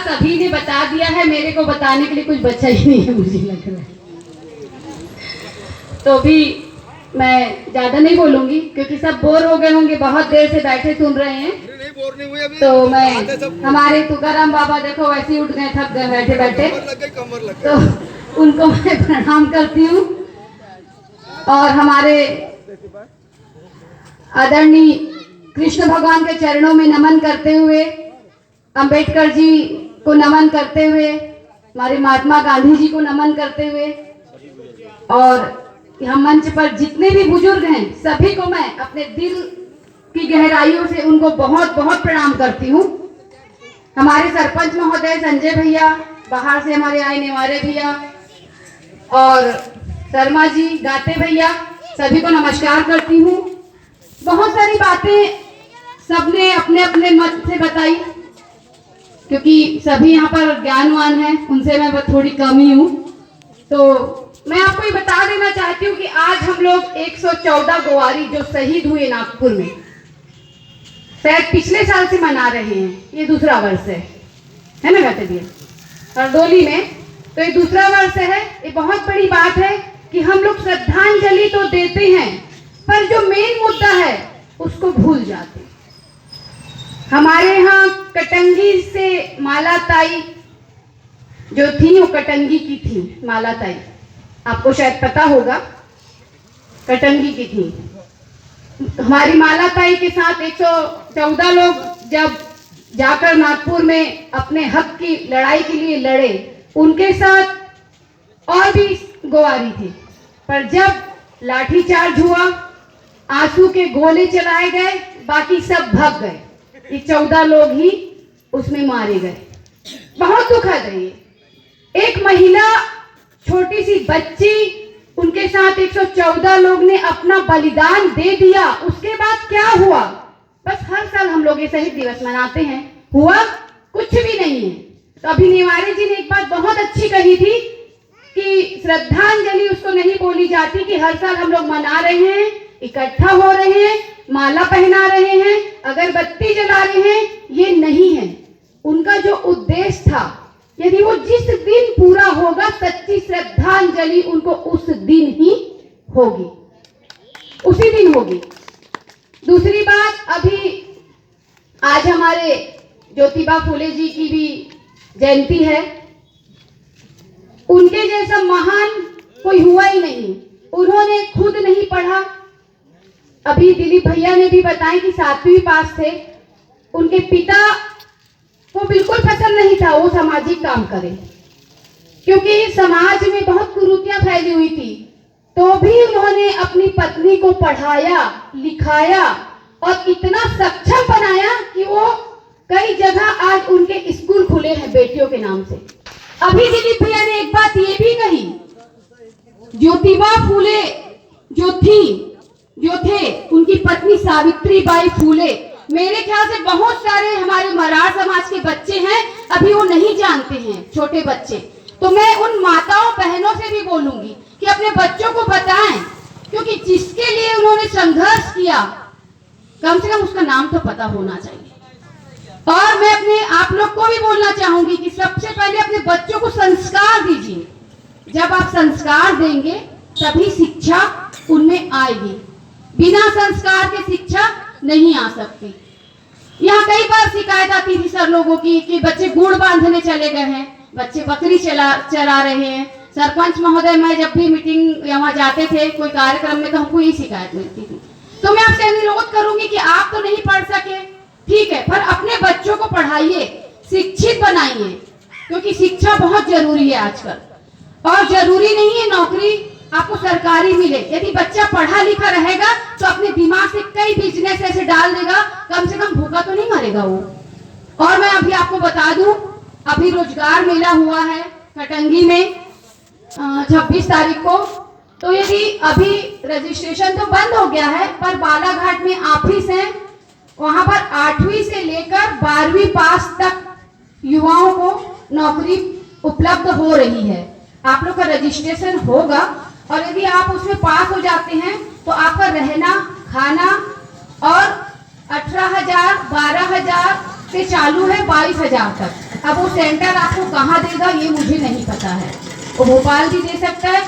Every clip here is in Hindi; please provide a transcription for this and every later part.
सभी ने बता दिया है, मेरे को बताने के लिए कुछ बचा ही नहीं है मुझे लग रहा है। तो भी मैं ज्यादा नहीं बोलूंगी क्योंकि सब बोर हो गए होंगे, बहुत देर से बैठे सुन रहे हैं। नहीं बोर नहीं हुए अभी। तो मैं हमारे तुकाराम बाबा देखो वैसे ही उठ गए, थक गए बैठे बैठे, कमर लग गई। तो उनको मैं प्रणाम करती हूँ। और हमारे आदरणीय कृष्ण भगवान के चरणों में नमन करते हुए, अंबेडकर जी को नमन करते हुए, हमारे महात्मा गांधी जी को नमन करते हुए, और यहाँ मंच पर जितने भी बुजुर्ग हैं सभी को मैं अपने दिल की गहराइयों से उनको बहुत बहुत प्रणाम करती हूँ। हमारे सरपंच महोदय संजय भैया, बाहर से हमारे आए नेवारे भैया, और शर्मा जी, गाते भैया, सभी को नमस्कार करती हूँ। बहुत सारी बातें सबने अपने अपने मत से बताई, क्योंकि सभी यहाँ पर ज्ञानवान हैं, उनसे मैं थोड़ी कम ही हूँ। तो मैं आपको ये बता देना चाहती हूँ कि आज हम लोग 114 गोवारी जो शहीद हुए नागपुर में, शायद पिछले साल से मना रहे हैं, ये दूसरा वर्ष है ना गाते भैया, हरदोली में। तो ये दूसरा वर्ष है। ये बहुत बड़ी बात है कि हम लोग श्रद्धांजलि तो देते हैं, पर जो मेन मुद्दा है उसको भूल जाते हैं। हमारे यहाँ कटंगी से माला ताई जो थी, वो कटंगी की थी माला ताई, आपको शायद पता होगा, कटंगी की थी। हमारी माला ताई के साथ 114 लोग जब जाकर नागपुर में अपने हक की लड़ाई के लिए लड़े, उनके साथ और भी गोवारी थे, पर जब लाठीचार्ज हुआ, आंसू के गोले चलाए गए, बाकी सब भाग गए, ये 14 लोग ही उसमें मारे गए। बहुत दुखद है ये। एक महिला, छोटी सी बच्ची, उनके साथ 114 लोग ने अपना बलिदान दे दिया। उसके बाद क्या हुआ? बस हर साल हम लोग ये शहीद दिवस मनाते हैं, हुआ कुछ भी नहीं है। तो अभी नेवारे जी ने एक बात बहुत अच्छी कही थी कि श्रद्धांजलि उसको नहीं बोली जाती कि हर साल हम लोग मना रहे हैं, इकट्ठा हो रहे हैं, माला पहना रहे हैं, अगरबत्ती जला रहे हैं, ये नहीं है। उनका जो उद्देश्य था, यदि वो जिस दिन पूरा होगा, सच्ची श्रद्धांजलि उनको उस दिन ही होगी, उसी दिन होगी। दूसरी बात, अभी आज हमारे ज्योतिबा फूले जी की भी जयंती है। उनके जैसा महान कोई हुआ ही नहीं। उन्होंने खुद नहीं पढ़ा, अभी दिलीप भैया ने भी बताया कि 7वीं पास थे। उनके पिता को बिल्कुल पसंद नहीं था वो सामाजिक काम करे, क्योंकि समाज में बहुत कुरीतियां फैली हुई थी। तो भी उन्होंने अपनी पत्नी को पढ़ाया, लिखाया और इतना सक्षम बनाया कि वो कई जगह आज उनके स्कूल खुले हैं बेटियों के नाम से। अभी दिलीप भैया ने एक बात ये भी कही, ज्योतिबा फूले जो थे, उनकी पत्नी सावित्री बाई फूले, मेरे ख्याल से बहुत सारे हमारे मराठ समाज के बच्चे हैं, अभी वो नहीं जानते हैं, छोटे बच्चे। तो मैं उन माताओं बहनों से भी बोलूंगी कि अपने बच्चों को बताएं, क्योंकि जिसके लिए उन्होंने संघर्ष किया, कम से कम उसका नाम तो पता होना चाहिए। और मैं अपने आप लोग को भी बोलना चाहूंगी कि सबसे पहले अपने बच्चों को संस्कार दीजिए। जब आप संस्कार देंगे तभी शिक्षा उनमें आएगी, बिना संस्कार के शिक्षा नहीं आ सकती। यहाँ कई बार शिकायत आती थी सर लोगों की कि बच्चे गुड़ बांधने चले गए हैं, बच्चे बकरी चरा रहे हैं। सरपंच महोदय, मैं जब भी मीटिंग यहाँ जाते थे कोई कार्यक्रम में, तो हमको यही शिकायत मिलती थी। तो मैं आपसे अनुरोध करूंगी कि आप तो नहीं पढ़ सके, ठीक है, पर अपने बच्चों को पढ़ाइए, शिक्षित बनाइए, क्योंकि शिक्षा बहुत जरूरी है आजकल। और जरूरी नहीं है नौकरी आपको सरकारी मिले, यदि बच्चा पढ़ा लिखा रहेगा तो अपने दिमाग से कई बिजनेस ऐसे डाल देगा, कम से कम भूखा तो नहीं मरेगा वो। और मैं अभी आपको बता दूं, अभी रोजगार मेला हुआ है कटंगी में 26 तारीख को। तो यदि अभी रजिस्ट्रेशन तो बंद हो गया है, पर बालाघाट में ऑफिस है, वहां पर 8वीं से लेकर 12वीं पास तक युवाओं को नौकरी उपलब्ध हो रही है। आप लोग का रजिस्ट्रेशन होगा, और यदि आप उसमें पास हो जाते हैं तो आपका रहना, खाना और 18,000, 12,000 से चालू है 22,000 तक। अब वो सेंटर आपको कहाँ देगा ये मुझे नहीं पता है, वो भोपाल भी दे सकता है।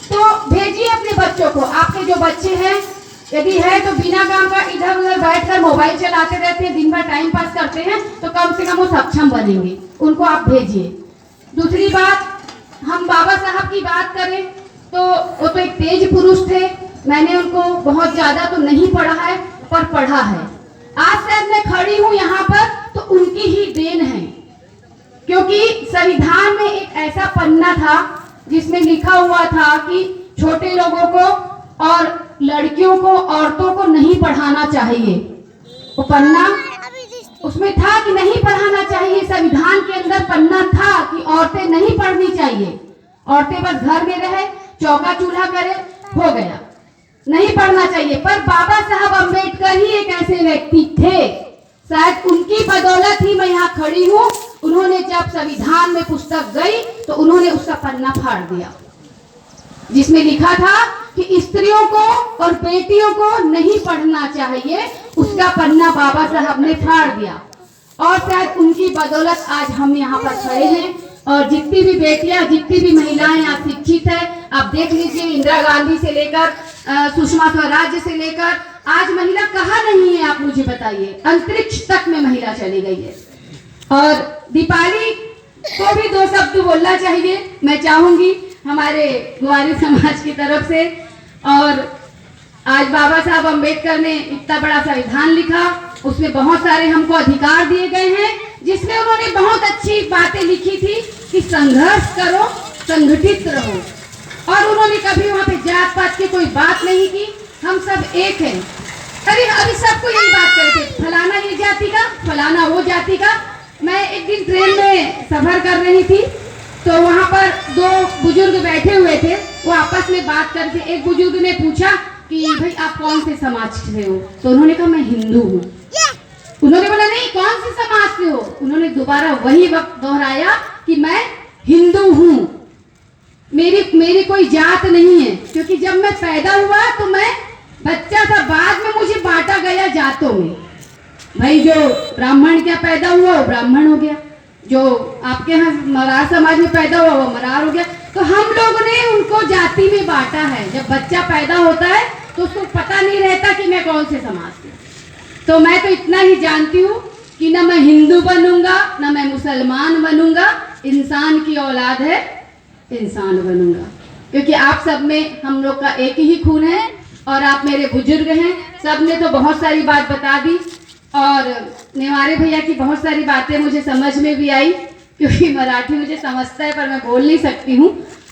तो भेजिए अपने बच्चों को। आपके जो बच्चे हैं यदि है तो बिना काम का इधर उधर बैठकर मोबाइल चलाते रहते हैं, दिन भर टाइम पास करते हैं, तो कम से कम वो सक्षम बनेंगे, उनको आप भेजिए। दूसरी बात, हम बाबा साहब की बात करें तो वो तो एक तेज पुरुष थे। मैंने उनको बहुत ज्यादा तो नहीं पढ़ा है पर पढ़ा है। आज शायद मैं खड़ी हूँ यहाँ पर तो उनकी ही देन है, क्योंकि संविधान में एक ऐसा पन्ना था जिसमें लिखा हुआ था कि छोटे लोगों को और लड़कियों को, औरतों को नहीं पढ़ाना चाहिए। वो पन्ना उसमें था कि नहीं पढ़ाना चाहिए। संविधान के अंदर पन्ना था कि औरतें नहीं पढ़नी चाहिए, औरतें बस घर में रहे, चौका चूल्हा करे, हो गया, नहीं पढ़ना चाहिए। पर बाबा साहब अम्बेडकर ही एक ऐसे व्यक्ति थे, शायद उनकी बदौलत ही मैं यहाँ खड़ी हूँ। उन्होंने जब संविधान में पुस्तक गई तो उन्होंने उसका पन्ना फाड़ दिया जिसमें लिखा था कि स्त्रियों को और बेटियों को नहीं पढ़ना चाहिए। उसका पन्ना बाबा साहब ने फाड़ दिया और शायद उनकी बदौलत आज हम यहाँ पर खड़े हैं। और जितनी भी बेटियां, जितनी भी महिलाएं यहाँ शिक्षित है, आप देख लीजिए, इंदिरा गांधी से लेकर सुषमा स्वराज से लेकर आज महिला कहाँ नहीं है, आप मुझे बताइए। अंतरिक्ष तक में महिला चली गई है। और दीपाली को भी दो शब्द बोलना चाहिए, मैं चाहूंगी हमारे ग्वारी समाज की तरफ से। और आज बाबा साहब अम्बेडकर ने इतना बड़ा संविधान लिखा, उसमें बहुत सारे हमको अधिकार दिए गए हैं, जिसमें उन्होंने बहुत अच्छी बातें लिखी थी कि संघर्ष करो, संगठित रहो। और उन्होंने कभी वहाँ पे जात पात की कोई बात नहीं की, हम सब एक हैं। अरे अभी सबको यही बात करते, फलाना ये जाति का, फलाना वो जाति का। मैं एक दिन ट्रेन में सफर कर रही थी तो वहाँ पर दो बुजुर्ग बैठे हुए थे, वो आपस में बात करते। एक बुजुर्ग ने पूछा कि भाई आप कौन से समाज से हो, तो उन्होंने कहा मैं हिंदू हूँ। उन्होंने बोला नहीं, कौन से समाज से हो? उन्होंने दोबारा वही वक्त दोहराया कि मैं हिंदू हूँ, मेरी कोई जात नहीं है। क्योंकि जब मैं पैदा हुआ तो मैं बच्चा था, बाद में मुझे बांटा गया जातों में। भाई जो ब्राह्मण क्या पैदा हुआ वो ब्राह्मण हो गया, जो आपके यहाँ मरार समाज में पैदा हुआ वो मरार हो गया। तो हम लोगों ने उनको जाति में बांटा है। जब बच्चा पैदा होता है तो उसको पता नहीं रहता कि मैं कौन से समाज से। तो मैं तो इतना ही जानती हूँ कि ना मैं हिंदू बनूंगा ना मैं मुसलमान बनूंगा, इंसान की औलाद है, इंसान बनूंगा। क्योंकि आप सब में हम लोग का एक ही खून है और आप मेरे बुजुर्ग हैं। सब ने तो बहुत सारी बात बता दी और नेवारे भैया की बहुत सारी बातें मुझे समझ में भी आई, क्योंकि मराठी मुझे समझता है पर मैं बोल नहीं सकती हूँ।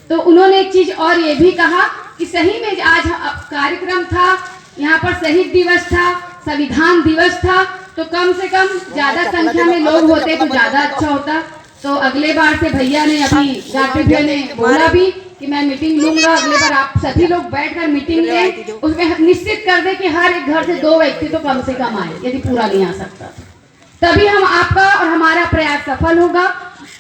तो उन्होंने एक चीज़ और ये भी कहा कि सही में आज कार्यक्रम था, यहाँ पर शहीद दिवस था, संविधान दिवस था, तो कम से कम ज़्यादा संख्या में लोग होते तो ज़्यादा अच्छा होता। तो अगले बार से भैया ने, अभी जाते भैया ने बोला भी कि मैं मीटिंग लूंगा, अगले बार आप सभी लोग बैठकर मीटिंग लें, उसमें निश्चित कर दे कि हर एक घर से 2 व्यक्ति तो कम से कम आए, यदि पूरा नहीं आ सकता तभी हम आपका और हमारा प्रयास सफल होगा।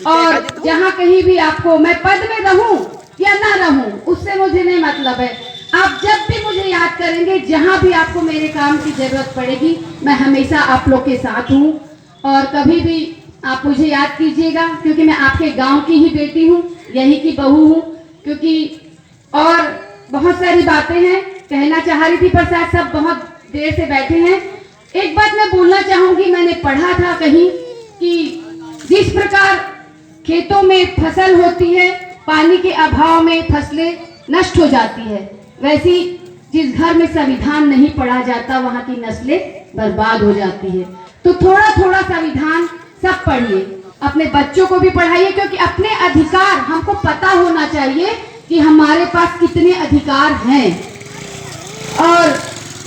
और जहाँ कहीं भी आपको मैं पद में रहूं या ना रहूं उससे मुझे नहीं मतलब है। आप जब भी मुझे याद करेंगे, जहाँ भी आपको मेरे काम की जरूरत पड़ेगी, मैं हमेशा आप लोग के साथ हूँ। और कभी भी आप मुझे याद कीजिएगा, क्योंकि मैं आपके गांव की ही बेटी हूँ, यही की बहू हूँ। क्योंकि और बहुत सारी बातें हैं कहना चाह रही थी पर शायद सब बहुत देर से बैठे हैं। एक बात मैं बोलना चाहूंगी, मैंने पढ़ा था कहीं कि जिस प्रकार खेतों में फसल होती है, पानी के अभाव में फसलें नष्ट हो जाती है, वैसी जिस घर में संविधान नहीं पढ़ा जाता वहाँ की नस्लें बर्बाद हो जाती है। तो थोड़ा थोड़ा संविधान सब पढ़िए, अपने बच्चों को भी पढ़ाइए, क्योंकि अपने अधिकार हमको पता होना चाहिए कि हमारे पास कितने अधिकार हैं। और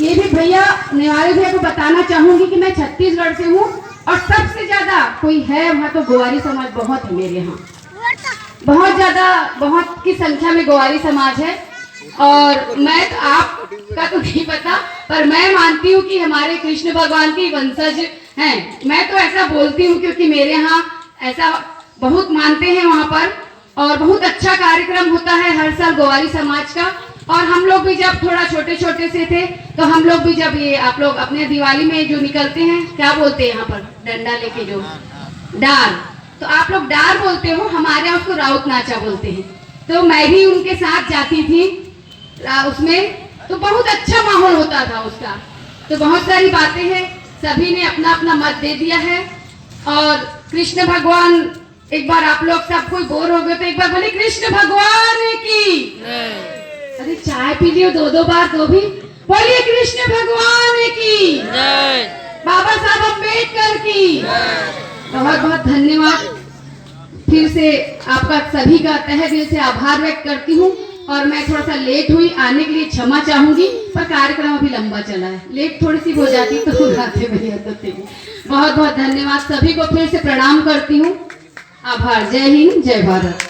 ये भी भैया, नेवारे भैया को बताना चाहूंगी कि मैं छत्तीसगढ़ से हूँ और सबसे ज्यादा कोई है वहाँ तो ग्वारी समाज बहुत है मेरे यहाँ, बहुत ज्यादा, बहुत की संख्या में ग्वारी समाज है। और मैं तो आपका तो नहीं पता पर मैं मानती हूँ कि हमारे कृष्ण भगवान की वंशज हैं। मैं तो ऐसा बोलती हूँ क्योंकि मेरे यहाँ ऐसा बहुत मानते हैं वहाँ पर। और बहुत अच्छा कार्यक्रम होता है हर साल ग्वारी समाज का। और हम लोग भी जब थोड़ा छोटे छोटे से थे तो हम लोग भी जब ये आप लोग अपने दिवाली में जो निकलते हैं, क्या बोलते हैं यहाँ पर, डंडा लेके जो डाल, तो आप लोग डार बोलते हो, हमारे यहाँ उसको राउत नाचा बोलते हैं। तो मैं भी उनके साथ जाती थी उसमें, तो बहुत अच्छा माहौल होता था उसका। तो बहुत सारी बातें हैं, सभी ने अपना अपना मत दे दिया है। और कृष्ण भगवान, एक बार आप लोग सब कोई बोर हो गए तो एक बार बोले कृष्ण भगवान की। अरे चाय पी लियो 2-2 बार तो भी बोलिए कृष्ण भगवान की, बाबा साहब अम्बेडकर की। बहुत बहुत धन्यवाद। फिर से आपका सभी का तहे दिल से आभार व्यक्त करती हूँ। और मैं थोड़ा सा लेट हुई, आने के लिए क्षमा चाहूंगी, पर कार्यक्रम अभी लंबा चला है, लेट थोड़ी सी हो जाती तो गाते भैया तो थे। बहुत बहुत धन्यवाद, सभी को फिर से प्रणाम करती हूँ। आभार। जय हिंद, जय भारत।